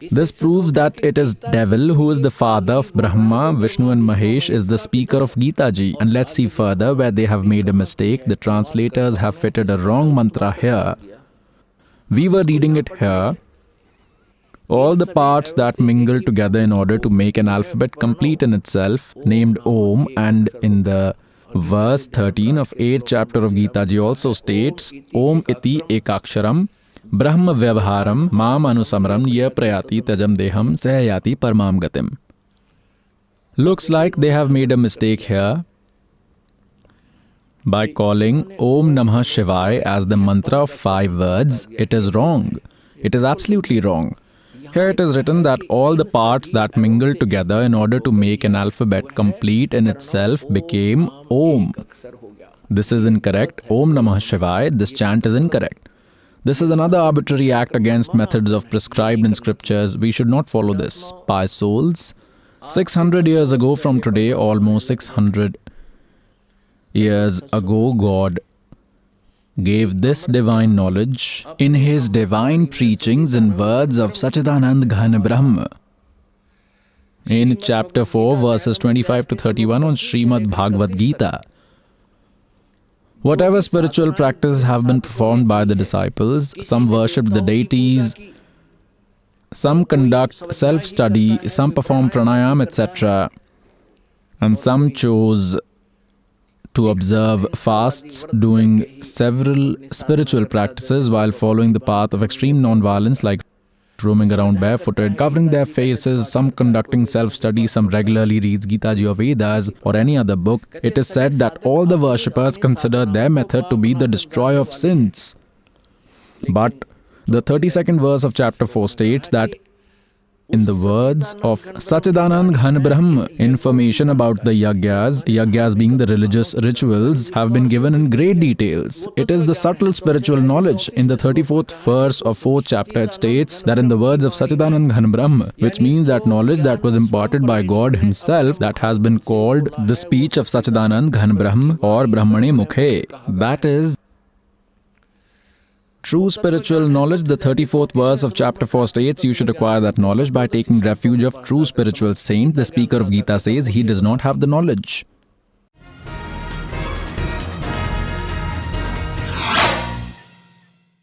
This proves that it is devil who is the father of Brahma, Vishnu and Mahesh is the speaker of Gita ji. And let's see further where they have made a mistake. The translators have fitted a wrong mantra here. We were reading it here. All the parts that mingle together in order to make an alphabet complete in itself, named Om, and in the verse 13 of 8th chapter of Gita ji also states, Om iti ekaksharam Brahma vyavharam mam anusamram ya prayati tajam deham sahayati parmam gatim. Looks like they have made a mistake here by calling Om NamaH ShivayH as the mantra of 5 words. It is wrong. It is absolutely wrong. Here it is written that all the parts that mingle together in order to make an alphabet complete in itself became Om. This is incorrect. Om NamaH ShivayH. This chant is incorrect. This is another arbitrary act against methods of prescribed in scriptures. We should not follow this. Pious souls, 600 years ago from today, almost 600 years ago, God gave this divine knowledge in His divine preachings in words of Sachidanand Ghan Brahma. In chapter 4, verses 25 to 31 on Srimad Bhagavad Gita. Whatever spiritual practices have been performed by the disciples, some worshipped the deities, some conduct self-study, some perform pranayam, etc. And some chose to observe fasts, doing several spiritual practices while following the path of extreme non-violence, like roaming around barefooted, covering their faces, some conducting self-study, some regularly reads Gita Ji or Vedas or any other book. It is said that all the worshippers consider their method to be the destroyer of sins. But the 32nd verse of chapter 4 states that in the words of Sachidanand Ghan Brahma, information about the yagyas being the religious rituals, have been given in great details. It is the subtle spiritual knowledge. In the 34th verse of 4th chapter, it states that in the words of Sachidanand Ghan Brahma, which means that knowledge that was imparted by God Himself, that has been called the speech of Sachidanand Ghan Brahma or Brahmane Mukhe. That is true spiritual knowledge. The 34th verse of chapter 4 states you should acquire that knowledge by taking refuge of true spiritual saint. The speaker of Gita says he does not have the knowledge.